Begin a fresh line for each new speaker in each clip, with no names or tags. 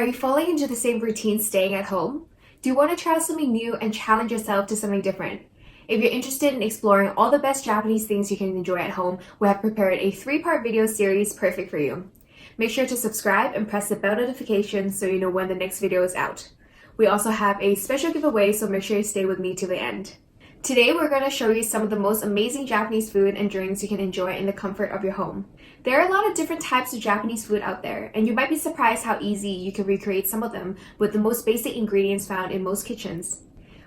you falling into the same routine staying at home? Do you want to try something new and challenge yourself to something different? If you're interested in exploring all the best Japanese things you can enjoy at home, we have prepared a 3-part video series perfect for you. Make sure to subscribe and press the bell notification so you know when the next video is out. We also have a special giveaway, so make sure you stay with me till the end. Today we're going to show you some of the most amazing Japanese food and drinks you can enjoy in the comfort of your home. There are a lot of different types of Japanese food out there, and you might be surprised how easy you can recreate some of them with the most basic ingredients found in most kitchens.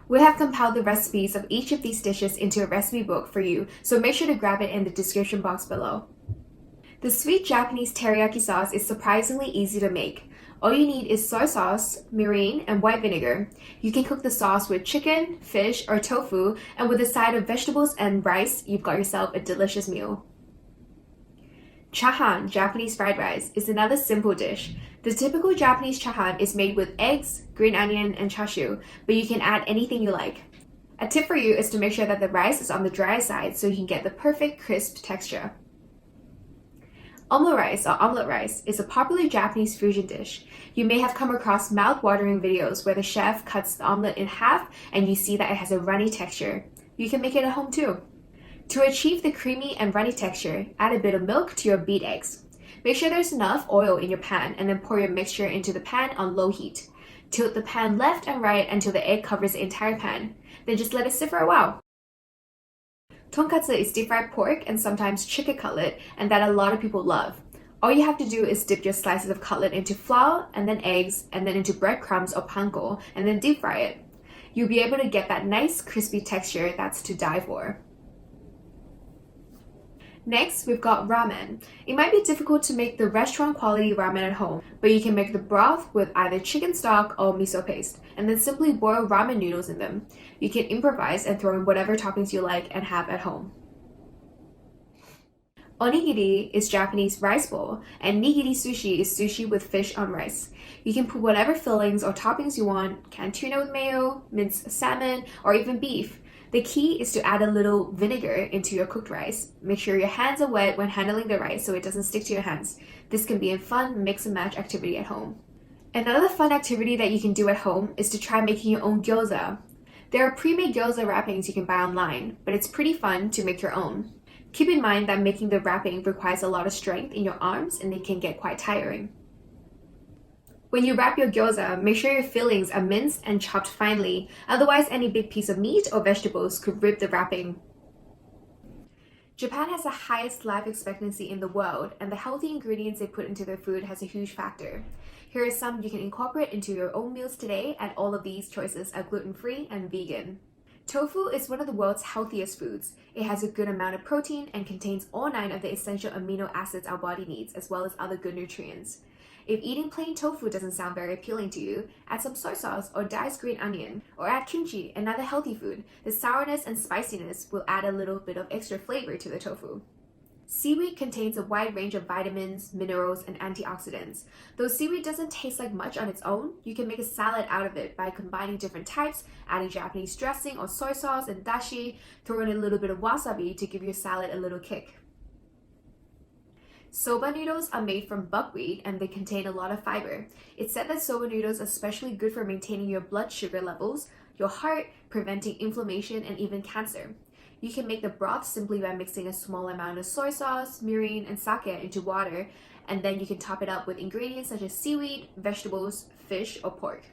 We have compiled the recipes of each of these dishes into a recipe book for you, so make sure to grab it in the description box below. The sweet Japanese teriyaki sauce is surprisingly easy to make. All you need is soy sauce, mirin, and white vinegar. You can cook the sauce with chicken, fish, or tofu, and with a side of vegetables and rice, you've got yourself a delicious meal. Chahan, Japanese fried rice, is another simple dish. The typical Japanese chahan is made with eggs, green onion, and chashu, but you can add anything you like. A tip for you is to make sure that the rice is on the dry side so you can get the perfect crisp texture. Omelette rice is a popular Japanese fusion dish. You may have come across mouth-watering videos where the chef cuts the omelette in half and you see that it has a runny texture. You can make it at home too. To achieve the creamy and runny texture, add a bit of milk to your beat eggs. Make sure there's enough oil in your pan and then pour your mixture into the pan on low heat. Tilt the pan left and right until the egg covers the entire pan. Then just let it sit for a while. Tonkatsu is deep-fried pork and sometimes chicken cutlet, and that a lot of people love. All you have to do is dip your slices of cutlet into flour, and then eggs, and then into breadcrumbs or panko, and then deep fry it. You'll be able to get that nice crispy texture that's to die for. Next, we've got ramen. It might be difficult to make the restaurant quality ramen at home, but you can make the broth with either chicken stock or miso paste, and then simply boil ramen noodles in them. You can improvise and throw in whatever toppings you like and have at home. Onigiri is Japanese rice bowl, and nigiri sushi is sushi with fish on rice. You can put whatever fillings or toppings you want, canned tuna with mayo, minced salmon, or even beef. The key is to add a little vinegar into your cooked rice. Make sure your hands are wet when handling the rice so it doesn't stick to your hands. This can be a fun mix and match activity at home. Another fun activity that you can do at home is to try making your own gyoza. There are pre-made gyoza wrappings you can buy online, but it's pretty fun to make your own. Keep in mind that making the wrapping requires a lot of strength in your arms and it can get quite tiring. When you wrap your gyoza, make sure your fillings are minced and chopped finely, otherwise any big piece of meat or vegetables could rip the wrapping. Japan has the highest life expectancy in the world, and the healthy ingredients they put into their food has a huge factor. Here are some you can incorporate into your own meals today, and all of these choices are gluten-free and vegan. Tofu is one of the world's healthiest foods. It has a good amount of protein and contains all 9 of the essential amino acids our body needs, as well as other good nutrients. If eating plain tofu doesn't sound very appealing to you, add some soy sauce or diced green onion, or add kimchi, another healthy food. The sourness and spiciness will add a little bit of extra flavor to the tofu. Seaweed contains a wide range of vitamins, minerals, and antioxidants. Though seaweed doesn't taste like much on its own, you can make a salad out of it by combining different types, adding Japanese dressing or soy sauce and dashi, throw in a little bit of wasabi to give your salad a little kick. Soba noodles are made from buckwheat and they contain a lot of fiber. It's said that soba noodles are especially good for maintaining your blood sugar levels, your heart, preventing inflammation, and even cancer. You can make the broth simply by mixing a small amount of soy sauce, mirin, and sake into water, and then you can top it up with ingredients such as seaweed, vegetables, fish, or pork.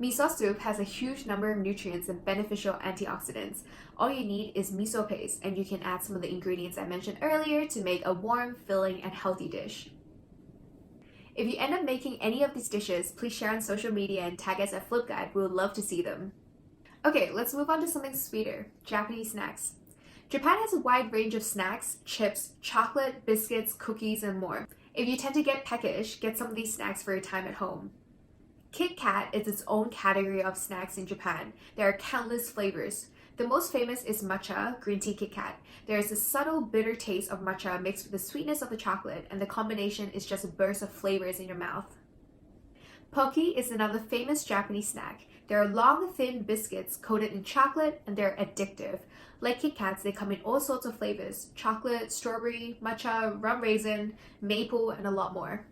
Miso soup has a huge number of nutrients and beneficial antioxidants. All you need is miso paste, and you can add some of the ingredients I mentioned earlier to make a warm, filling, and healthy dish. If you end up making any of these dishes, please share on social media and tag us at FlipGuide. We would love to see them. Okay, let's move on to something sweeter, Japanese snacks. Japan has a wide range of snacks, chips, chocolate, biscuits, cookies, and more. If you tend to get peckish, get some of these snacks for your time at home. Kit Kat is its own category of snacks in Japan. There are countless flavors. The most famous is matcha green tea Kit Kat. There is a subtle bitter taste of matcha mixed with the sweetness of the chocolate, and the combination is just a burst of flavors in your mouth. Pocky is another famous Japanese snack. They are long, thin biscuits coated in chocolate, and they're addictive. Like Kit Kats, they come in all sorts of flavors: chocolate, strawberry, matcha, rum raisin, maple, and a lot more.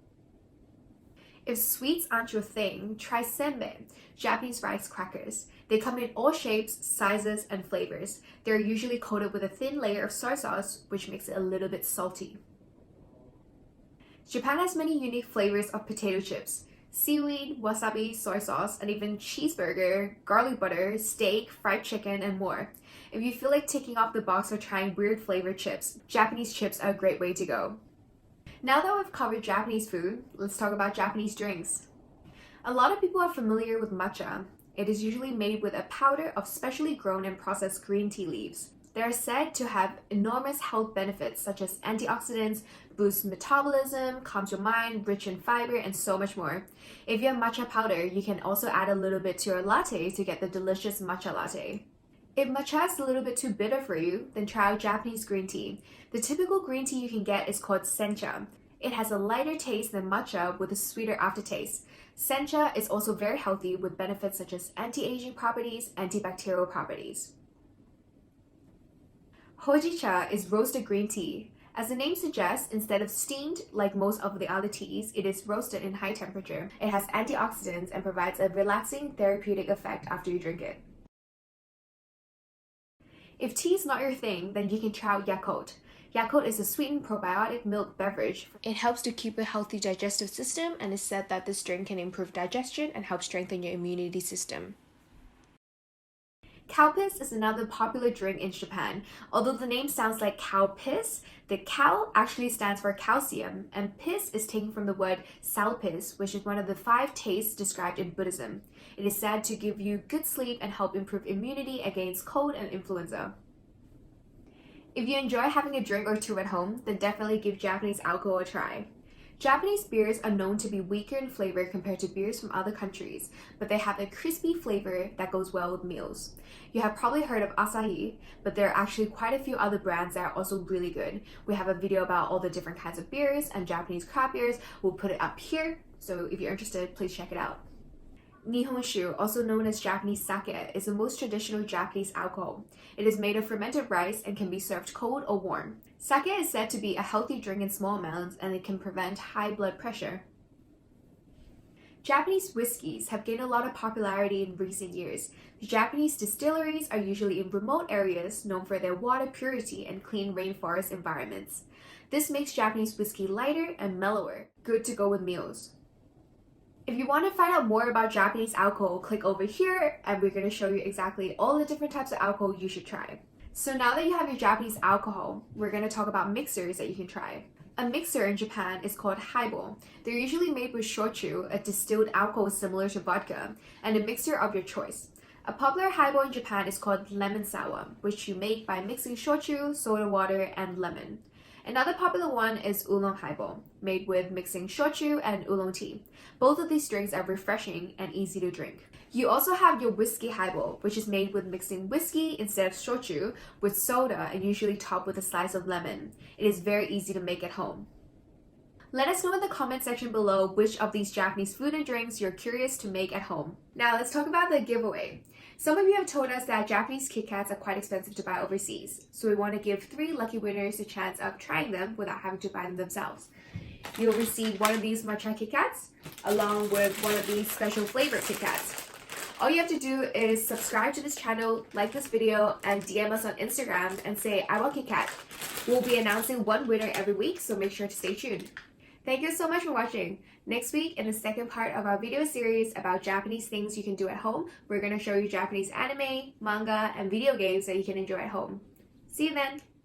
If sweets aren't your thing, try senbei, Japanese rice crackers. They come in all shapes, sizes, and flavors. They're usually coated with a thin layer of soy sauce, which makes it a little bit salty. Japan has many unique flavors of potato chips. Seaweed, wasabi, soy sauce, and even cheeseburger, garlic butter, steak, fried chicken, and more. If you feel like ticking off the box or trying weird flavored chips, Japanese chips are a great way to go. Now that we've covered Japanese food, let's talk about Japanese drinks. A lot of people are familiar with matcha. It is usually made with a powder of specially grown and processed green tea leaves. They are said to have enormous health benefits such as antioxidants, boosts metabolism, calms your mind, rich in fiber, and so much more. If you have matcha powder, you can also add a little bit to your latte to get the delicious matcha latte. If matcha is a little bit too bitter for you, then try out Japanese green tea. The typical green tea you can get is called sencha. It has a lighter taste than matcha with a sweeter aftertaste. Sencha is also very healthy with benefits such as anti-aging properties, antibacterial properties. Hojicha is roasted green tea. As the name suggests, instead of steamed like most of the other teas, it is roasted in high temperature. It has antioxidants and provides a relaxing therapeutic effect after you drink it. If tea is not your thing, then you can try out Yakult. Yakult is a sweetened probiotic milk beverage. It helps to keep a healthy digestive system and is said that this drink can improve digestion and help strengthen your immunity system. Cow piss is another popular drink in Japan. Although the name sounds like cow piss, the cow actually stands for calcium, and piss is taken from the word salpis, which is one of the 5 tastes described in Buddhism. It is said to give you good sleep and help improve immunity against cold and influenza. If you enjoy having a drink or two at home, then definitely give Japanese alcohol a try. Japanese beers are known to be weaker in flavor compared to beers from other countries, but they have a crispy flavor that goes well with meals. You have probably heard of Asahi, but there are actually quite a few other brands that are also really good. We have a video about all the different kinds of beers and Japanese craft beers. We'll put it up here, so if you're interested, please check it out. Nihonshu, also known as Japanese sake, is the most traditional Japanese alcohol. It is made of fermented rice and can be served cold or warm. Sake is said to be a healthy drink in small amounts and it can prevent high blood pressure. Japanese whiskeys have gained a lot of popularity in recent years. The Japanese distilleries are usually in remote areas known for their water purity and clean rainforest environments. This makes Japanese whiskey lighter and mellower, good to go with meals. If you want to find out more about Japanese alcohol, click over here and we're going to show you exactly all the different types of alcohol you should try. So now that you have your Japanese alcohol, we're going to talk about mixers that you can try. A mixer in Japan is called Highball. They're usually made with shochu, a distilled alcohol similar to vodka, and a mixer of your choice. A popular highball in Japan is called lemon sour, which you make by mixing shochu, soda water, and lemon. Another popular one is oolong highball, made with mixing shochu and oolong tea. Both of these drinks are refreshing and easy to drink. You also have your whiskey highball, which is made with mixing whiskey instead of shochu with soda and usually topped with a slice of lemon. It is very easy to make at home. Let us know in the comment section below which of these Japanese food and drinks you're curious to make at home. Now let's talk about the giveaway. Some of you have told us that Japanese Kit Kats are quite expensive to buy overseas, so we want to give 3 lucky winners a chance of trying them without having to buy them themselves. You'll receive one of these matcha Kit Kats along with one of these special flavored Kit Kats. All you have to do is subscribe to this channel, like this video, and DM us on Instagram and say, I want Kit Kat. We'll be announcing one winner every week, so make sure to stay tuned. Thank you so much for watching. Next week, in the second part of our video series about Japanese things you can do at home, we're going to show you Japanese anime, manga, and video games that you can enjoy at home. See you then!